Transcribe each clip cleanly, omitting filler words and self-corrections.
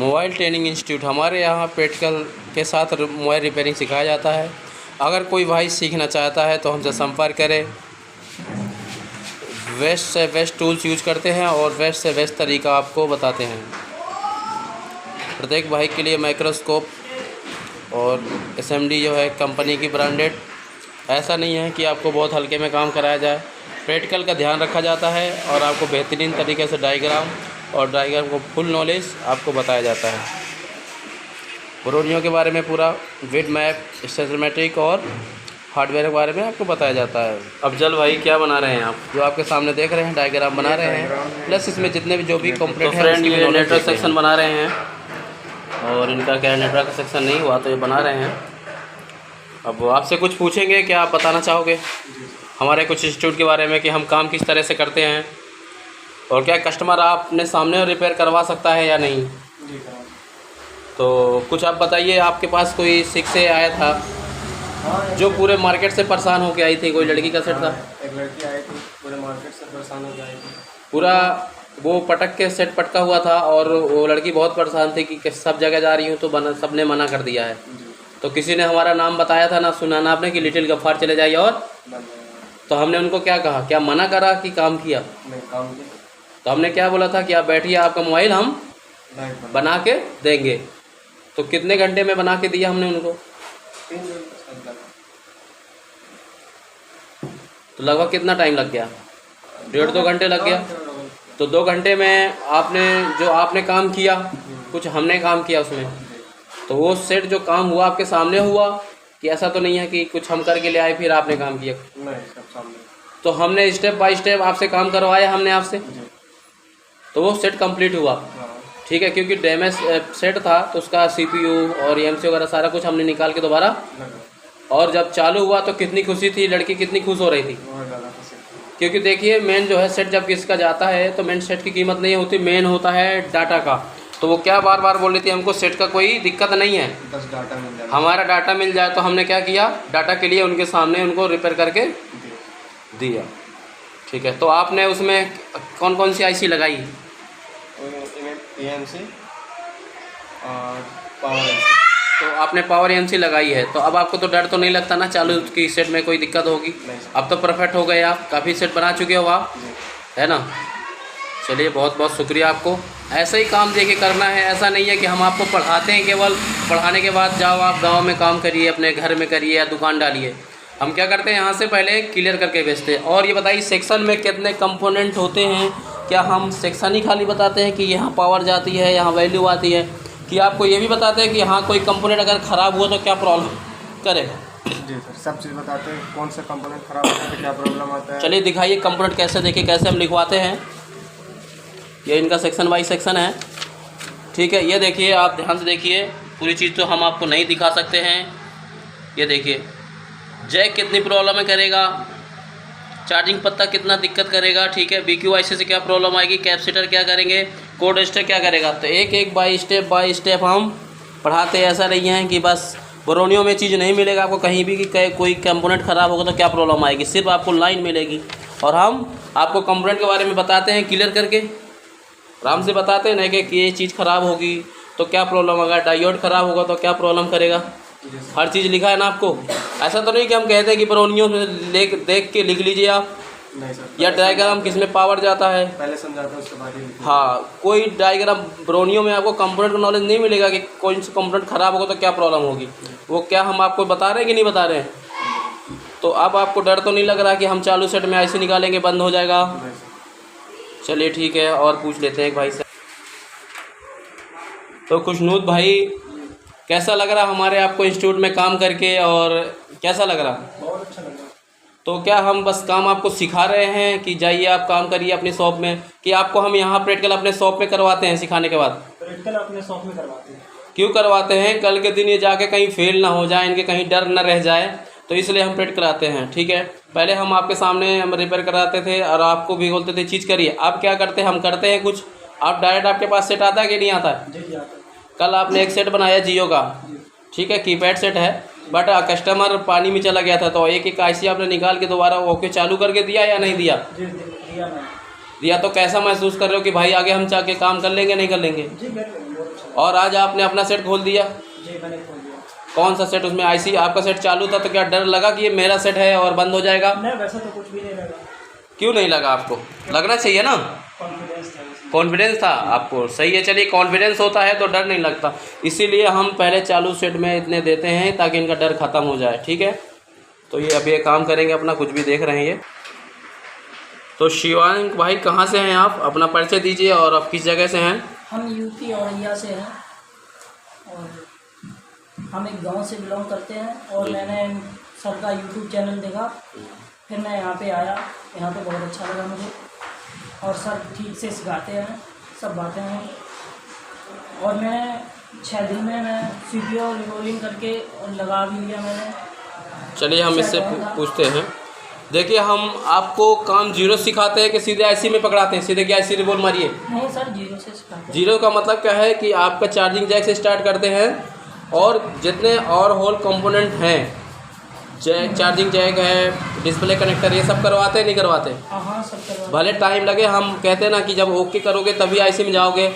Mobile training institute. हमारे यहाँ practical के साथ मोबाइल रिपेयरिंग सिखाया जाता है। अगर कोई भाई सीखना चाहता है तो हमसे संपर्क करें। बेस्ट से बेस्ट टूल्स यूज करते हैं और बेस्ट से बेस्ट तरीका आपको बताते हैं। प्रत्येक भाई के लिए माइक्रोस्कोप और एसएमडी जो है कंपनी की ब्रांडेड। ऐसा नहीं है कि आपको बहुत हल्के में काम कराया जाए, प्रैक्टिकल का ध्यान रखा जाता है और आपको बेहतरीन तरीके से डायग्राम को फुल नॉलेज आपको बताया जाता है। ब्रोनियो के बारे में पूरा विड मैप, सिस्टमेटिक और हार्डवेयर के बारे में आपको बताया जाता है। अफजल भाई क्या बना रहे हैं आप? जो आपके सामने देख रहे हैं डायग्राम बना रहे हैं, प्लस इसमें जितने भी जो भी कंपोनेंट है फ्रेंड ये नेटवर्क सेक्शन बना रहे हैं और इनका क्या नेटवर्क सेक्शन नहीं हुआ तो ये बना रहे हैं। अब आपसे कुछ पूछेंगे, क्या आप बताना चाहोगे हमारे कुछ इंस्टीट्यूट के बारे में कि हम काम किस तरह से करते हैं और क्या कस्टमर आपने सामने रिपेयर करवा सकता है या नहीं? तो कुछ आप बताइए। आपके पास कोई सिख से आया था जो पूरे मार्केट से परेशान होकर आई थी? कोई लड़की का सेट था, एक लड़की आई थी पूरे मार्केट से परेशान होकर आई थी। पूरा वो पटक के सेट पटका हुआ था और वो लड़की बहुत परेशान थी कि सब जगह जा रही हूँ तो सबने मना कर दिया है। तो किसी ने हमारा नाम बताया था ना, सुना ना आपने कि लिटिल गफ्फार चले जाइए, और तो हमने उनको क्या कहा? क्या मना करा कि काम किया? नहीं, काम किया। तो हमने क्या बोला था कि आप बैठिए, आपका मोबाइल हम बना के देंगे। तो कितने घंटे में बना के दिया हमने उनको? 3 घंटे। तो लगभग कितना टाइम लग गया? 1.5-2 घंटे लग गया। तो 2 घंटे में आपने काम किया, कुछ हमने काम किया उसमें। तो वो सेट जो काम हुआ आपके सामने हुआ कि ऐसा तो नहीं है कि कुछ हम करके ले आए फिर आपने काम किया? नहीं, सब सामने। तो हमने स्टेप बाय स्टेप आपसे काम करवाया हमने आपसे, तो वो सेट कंप्लीट हुआ। ठीक है, क्योंकि डैमेज सेट था तो उसका सीपीयू और एमसी वगैरह सारा कुछ हमने निकाल के दोबारा, और जब चालू हुआ तो कितनी खुशी थी लड़की, कितनी खुश हो रही थी। क्योंकि देखिए मेन जो है सेट जब किसका जाता है तो मेन सेट की कीमत नहीं होती, मेन होता है डाटा का। तो वो क्या बार बार बोल रही थी हमको सेट का कोई दिक्कत नहीं है, बस डाटा मिल जाए, हमारा डाटा मिल जाए। तो हमने क्या किया, डाटा के लिए उनके सामने उनको रिपेयर करके दिया। ठीक है, तो आपने उसमें कौन कौन सी आईसी लगाई? एएमसी और पावर एमसी। तो आपने पावर एमसी लगाई है, तो अब आपको तो डर तो नहीं लगता ना चालू की सेट में कोई दिक्कत होगी? अब तो परफेक्ट हो गए आप, काफ़ी सेट बना चुके हो आप, है ना? चलिए बहुत बहुत शुक्रिया आपको। ऐसे ही काम देके करना है, ऐसा नहीं है कि हम आपको पढ़ाते हैं केवल, पढ़ाने के बाद जाओ आप गांव में काम करिए, अपने घर में करिए या दुकान डालिए। हम क्या करते हैं, यहाँ से पहले क्लियर करके भेजते हैं। और ये बताइए सेक्शन में कितने कंपोनेंट होते हैं? क्या हम सेक्शन ही खाली बताते हैं कि यहाँ पावर जाती है, यहाँ वैल्यू आती है, कि आपको ये भी बताते हैं कि यहाँ कोई कंपोनेंट अगर ख़राब हुआ तो क्या प्रॉब्लम करेगा? जी सर, सब चीज़ बताते हैं, कौन सा कंपोनेंट ख़राब होता है तो क्या प्रॉब्लम आता है। चलिए दिखाइए कंपोनेंट कैसे, देखिए कैसे हम लिखवाते हैं। ये इनका सेक्शन बाई सेक्शन है। ठीक है, ये देखिए आप ध्यान से देखिए, पूरी चीज़ तो हम आपको नहीं दिखा सकते हैं। ये देखिए जैक कितनी प्रॉब्लम में करेगा, चार्जिंग पत्ता कितना दिक्कत करेगा, ठीक है, BQIC से क्या प्रॉब्लम आएगी, कैपेसिटर क्या करेंगे, कोड स्टेप क्या करेगा। तो एक एक बाई स्टेप हम पढ़ाते हैं। ऐसा नहीं है कि बस ब्रोनियो में चीज़ नहीं मिलेगा आपको कहीं भी कि कोई कंपोनेंट ख़राब होगा तो क्या प्रॉब्लम आएगी, सिर्फ आपको लाइन मिलेगी और हम आपको कंपोनेंट के बारे में बताते हैं क्लियर करके, आराम से बताते हैं ना कि ये चीज़ ख़राब होगी तो क्या प्रॉब्लम होगा, डायोड ख़राब होगा तो क्या प्रॉब्लम करेगा, हर चीज़ लिखा है ना आपको। ऐसा तो नहीं कि हम कहते हैं कि ब्रोनियो में देख के लिख लीजिए आप, नहीं सर, या डायग्राम किस में पावर जाता है, पहले समझाते हैं उसके बाद ही लिखते हैं। हाँ, कोई डायग्राम ब्रोनियो में आपको कंपोनेंट का नॉलेज नहीं मिलेगा कि कौन सा कंपोनेंट ख़राब होगा तो क्या प्रॉब्लम होगी। वो क्या हम आपको बता रहे हैं कि नहीं बता रहे हैं? तो अब आपको डर तो नहीं लग रहा कि हम चालू सेट में ऐसे निकालेंगे बंद हो जाएगा? चलिए ठीक है, और पूछ लेते हैं एक भाई से। तो खुशनूद भाई, कैसा लग रहा हमारे आपको इंस्टीट्यूट में काम करके, और कैसा लग रहा? बहुत अच्छा लगा। तो क्या हम बस काम आपको सिखा रहे हैं कि जाइए आप काम करिए अपनी शॉप में, कि आपको हम यहाँ प्रैक्टिकल अपने शॉप में करवाते हैं सिखाने के बाद? प्रैक्टिकल अपने शॉप में करवाते हैं। क्यों करवाते हैं? कल के दिन ये जाके कहीं फेल ना हो जाए, इनके कहीं डर न रह जाए, तो इसलिए हम प्रैक्टिकल कराते हैं। ठीक है, पहले हम आपके सामने हम रिपेयर कराते थे और आपको भी बोलते थे चीज़ करिए। अब क्या करते हैं, हम करते हैं कुछ, आप डायरेक्ट आपके पास सेट आता है कि नहीं आता है? जी आता है। कल आपने एक सेट बनाया जियो का, ठीक है, कीपैड सेट है, बट कस्टमर पानी में चला गया था तो एक एक आईसी आपने निकाल के दोबारा ओके चालू करके दिया या नहीं दिया? दिया नहीं। दिया तो कैसा महसूस कर रहे हो कि भाई आगे हम जाके काम कर लेंगे नहीं कर लेंगे? जी कर लेंगे, बहुत अच्छा। और आज आपने अपना सेट खोल दिया, जी मैंने खोल दिया। कौन सा सेट? उसमें आईसी आपका सेट चालू था तो क्या डर लगा कि ये मेरा सेट है और बंद हो जाएगा? नहीं वैसा तो कुछ भी नहीं लगा, क्यों नहीं लगा आपको? लगना चाहिए ना, कॉन्फिडेंस था उसमें। कॉन्फिडेंस था आपको, सही है। चलिए कॉन्फिडेंस होता है तो डर नहीं लगता, इसीलिए हम पहले चालू सेट में इतने देते हैं ताकि इनका डर ख़त्म हो जाए। ठीक है, तो ये अभी ये काम करेंगे अपना, कुछ भी देख रहे हैं ये। तो शिवांक भाई कहाँ से हैं आप? अपना परिचय दीजिए और आप किस जगह से हैं? हम यूपी औरैया से हैं और हम एक गांव से बिलोंग करते हैं। और मैंने सर का यूट्यूब चैनल देखा, फिर मैं यहाँ पे आया, यहाँ पे बहुत अच्छा लगा मुझे। और सर ठीक से सिखाते हैं, सब बातें हैं। और मैं 6 दिन में मैं सीपीओ रिवॉल्विंग करके और लगा भी लिया मैंने। चलिए हम इससे पूछते हैं। देखिए हम आपको काम जीरो सिखाते हैं कि सीधे आईसी में पकड़ाते हैं? सीधे कि आईसी रिवॉल्व मारिए? नहीं सर, जीरो से सिखाते हैं। जीरो का मतलब क्या है कि आपका चार्जिंग जैक से स्टार्ट करते हैं और जितने और होल कंपोनेंट हैं, जैक, चार्जिंग जैक है, डिस्प्ले कनेक्टर, ये सब करवाते हैं नहीं करवाते? हाँ सब करवा। भले टाइम लगे, हम कहते हैं ना कि जब ओके करोगे तभी आईसी में जाओगे,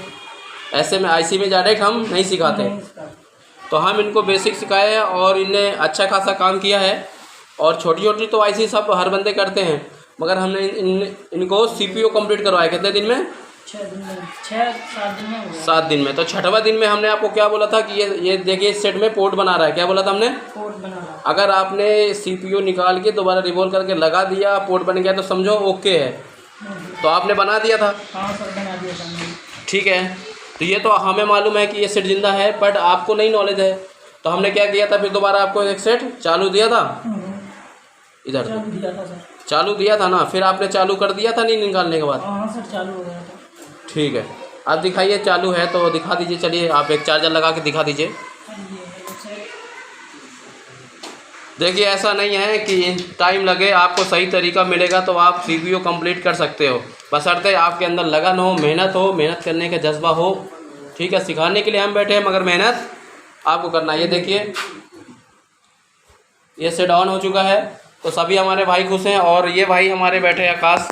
ऐसे में आईसी में डायरेक्ट हम नहीं सिखाते। नहीं सिखाते। तो हम इनको बेसिक सिखाए हैं और इनने अच्छा खासा काम किया है। और छोटी छोटी तो आईसी सब हर बंदे करते हैं, मगर हमने इनको सीपीयू कंप्लीट करवाया कितने दिन में? 6 दिन में, 6-7 दिन में हो गया। 7 दिन में। तो 6वां दिन में हमने आपको क्या बोला था कि ये देखिए इस सेट में पोर्ट बना रहा है, क्या बोला था हमने? पोर्ट बना रहा। अगर आपने सीपीयू निकाल के दोबारा रिवॉल्व करके लगा दिया, पोर्ट बन गया तो समझो ओके है। तो आपने बना दिया था? हाँ सर बना दिया था मैंने। ठीक है, तो ये तो हमें मालूम है कि ये सेट जिंदा है, बट आपको नहीं नॉलेज है। तो हमने क्या किया था, फिर दोबारा आपको एक सेट चालू दिया था, इधर चालू दिया था सर। चालू दिया था ना, फिर आपने चालू कर दिया था नहीं निकालने के बाद? हाँ सर चालू हो गया था। ठीक है, आप दिखाइए चालू है तो दिखा दीजिए। चलिए आप एक चार्जर लगा के दिखा दीजिए। देखिए ऐसा नहीं है कि टाइम लगे, आपको सही तरीका मिलेगा तो आप सीपीयू कंप्लीट कर सकते हो, बशर्ते आपके अंदर लगन हो, मेहनत करने का जज्बा हो। ठीक है, सिखाने के लिए हम बैठे हैं मगर मेहनत आपको करना है। ये देखिए ये सेट ऑन हो चुका है, तो सभी हमारे भाई खुश हैं। और ये भाई हमारे बैठे आकाश।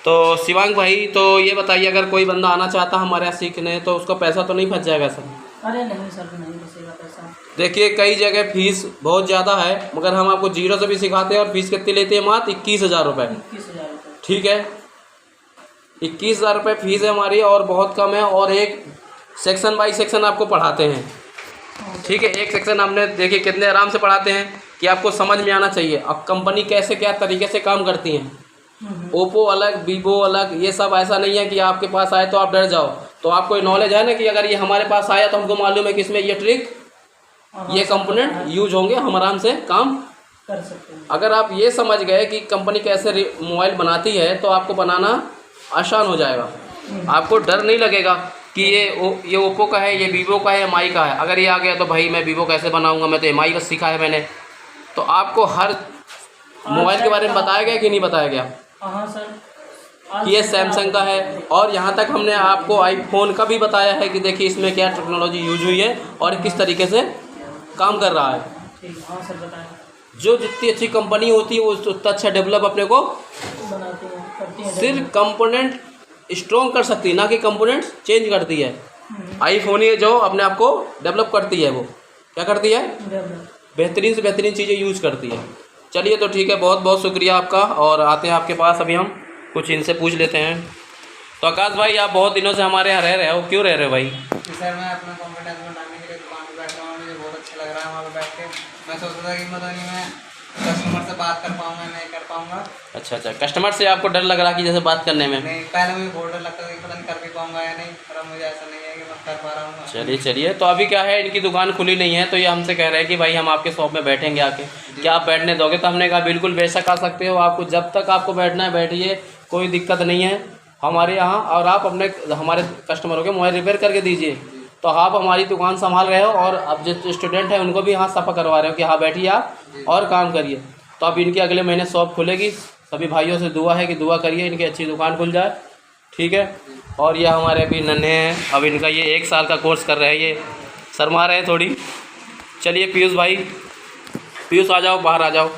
तो शिवांक भाई, तो ये बताइए अगर कोई बंदा आना चाहता हमारे यहाँ सीखने तो उसका पैसा तो नहीं फंस जाएगा सर? अरे नहीं सर, नहीं बचेगा पैसा। देखिए कई जगह फीस बहुत ज़्यादा है, मगर हम आपको जीरो से भी सिखाते हैं। और फीस कितनी लेते हैं? मात्र 21,000 रुपये। 21,000 रुपये। ठीक है, 21,000 रुपये फीस है हमारी और बहुत कम है। और एक सेक्शन बाई सेक्शन आपको पढ़ाते हैं। ठीक है, एक सेक्शन हमने देखिए कितने आराम से पढ़ाते हैं कि आपको समझ में आना चाहिए अब कंपनी कैसे क्या तरीके से काम करती हैं। ओप्पो अलग, वीवो अलग, ये सब ऐसा नहीं है कि आपके पास आए तो आप डर जाओ। तो आपको नॉलेज है ना कि अगर ये हमारे पास आया तो हमको मालूम है कि इसमें ये ट्रिक, ये कंपोनेंट यूज होंगे, हम आराम से काम कर सकते हैं। अगर आप ये समझ गए कि कंपनी कैसे मोबाइल बनाती है तो आपको बनाना आसान हो जाएगा। आपको डर नहीं लगेगा कि ये ओप्पो का है, ये वीवो का है, एमआई का है। अगर ये आ गया तो भाई मैं वीवो कैसे बनाऊंगा, मैं तो एमआई का सीखा है मैंने। तो आपको हर मोबाइल के बारे में बताया गया कि नहीं बताया गया? हाँ सर, कि ये सैमसंग का है। और यहाँ तक हमने आपको आईफोन का भी बताया है कि देखिए इसमें क्या टेक्नोलॉजी यूज हुई है और किस तरीके से काम कर रहा है। ठीक, हाँ सर बताएं। जो जितनी अच्छी कंपनी होती है वो उतना अच्छा डेवलप अपने को बनाते हैं, करती हैं। सिर्फ कंपोनेंट स्ट्रॉन्ग कर सकती है, ना कि कंपोनेंट चेंज करती है। आईफोन ही जो अपने आप को डेवलप करती है, वो क्या करती है? बेहतरीन से बेहतरीन चीज़ें यूज करती है। चलिए तो ठीक है, बहुत बहुत शुक्रिया आपका। और आते हैं आपके पास, अभी हम कुछ इनसे पूछ लेते हैं। तो आकाश भाई, आप बहुत दिनों से हमारे यहाँ रह रहे हो, क्यों रह रहे हो भाई? सर मैं अपना कॉन्फिडेंस बनाने के लिए दुकान पर बैठा हूँ, मुझे बहुत अच्छा लग रहा है वहाँ पर बैठ के। मैं सोच रहा था कि मतलब मैं कस्टमर से बात कर पाऊँगा नहीं कर पाऊँगा। अच्छा, कस्टमर से आपको डर लग रहा कि जैसे बात करने में? नहीं, पहले मुझे बहुत डर लगता था कि पता नहीं कर भी पाऊँगा या नहीं, पर अब मुझे ऐसा नहीं है कि मैं कर पा रहा हूँ। चलिए तो अभी क्या है, इनकी दुकान खुली नहीं है तो ये हमसे कह रहे हैं कि भाई हम आपके शॉप में बैठेंगे आके, क्या आप बैठने दोगे? तो हमने कहा बिल्कुल बेशक आ सकते हो, आपको जब तक आपको बैठना है बैठिए, कोई दिक्कत नहीं है हमारे यहाँ। और आप अपने हमारे कस्टमरों के मोबाइल रिपेयर करके दीजिए। तो आप हमारी दुकान संभाल रहे हो और अब जो स्टूडेंट हैं उनको भी यहाँ सफ़ा करवा रहे हो कि हाँ बैठिए आप और काम करिए। तो अब इनकी अगले महीने शॉप खुलेगी। सभी भाइयों से दुआ है कि दुआ करिए इनकी अच्छी दुकान खुल जाए। ठीक है, और ये हमारे अभी नन्हे हैं, अब इनका ये 1 साल का कोर्स कर रहे हैं, ये शर्मा रहे हैं थोड़ी। चलिए पीयूष भाई, पीयूष आ जाओ, बाहर आ जाओ।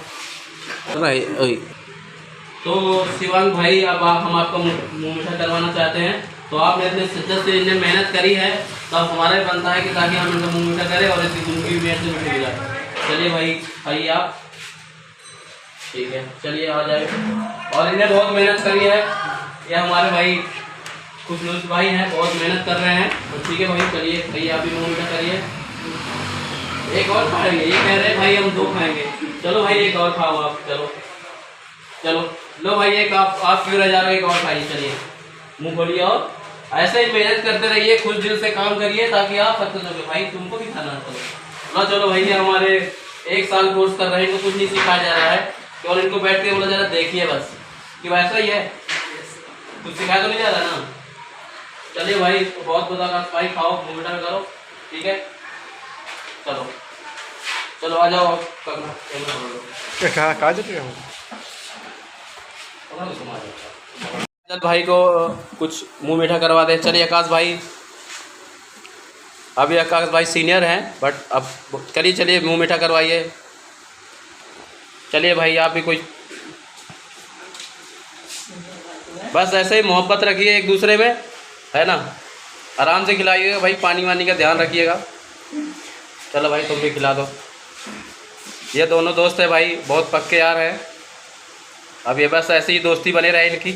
तो शिवांग भाई, अब हम आपका मुँह मीठा करवाना चाहते हैं, तो आपने इतने शिद्दत से इन्हें मेहनत करी है, तो अब हमारा भी बनता है कि ताकि हम इनका मुँह मीठा करें और इसकी ज़िंदगी भी मेरे से मीठी हो जाए। चलिए भाई, आइए आप। ठीक है, चलिए आ जाए। और इन्हें बहुत मेहनत करी है, ये हमारे भाई खुशनूस भाई हैं, बहुत मेहनत कर रहे हैं। तो ठीक है भाई, चलिए भैया आप भी मुँह मीठा करिए। एक और खाएंगे, ये कह रहे हैं भाई हम 2 खाएंगे। चलो भाई एक और खाओ आप, चलो चलो लो भाई, एक आप क्यों रह जा रहे हो, एक और खाइए। चलिए मुँह खोलिए और ऐसे ही मेहनत करते रहिए, खुश दिल से काम करिए ताकि आप सक्सेस हो गए। भाई तुमको भी खाना है, चलो चलो भैया, हमारे 1 साल कोर्स कर रहे हैं, इनको कुछ नहीं सिखाया जा रहा है, केवल इनको बैठ के बोला जा रहा है देखिए बस कि वैसा ही है, कुछ सिखाया तो नहीं जा रहा ना। चलिए भाई, बहुत बहुत भाई, खाओ मुँह मीठा करो। ठीक है, चलो चलो आ जाओ आप, कहाँ जाते हैं? चल भाई को कुछ मुंह मीठा करवा दे। चलिए आकाश भाई, अभी आकाश भाई सीनियर हैं, बट अब करिए, चलिए मुंह मीठा करवाइए। चलिए भाई आप भी कोई, बस ऐसे ही मोहब्बत रखिए एक दूसरे में, है ना। आराम से खिलाइएगा भाई, पानी वानी का ध्यान रखिएगा। चलो भाई तुम भी खिला दो। ये दोनों दोस्त है भाई, बहुत पक्के यार हैं। अब ये बस ऐसे ही दोस्ती बने रहे इनकी।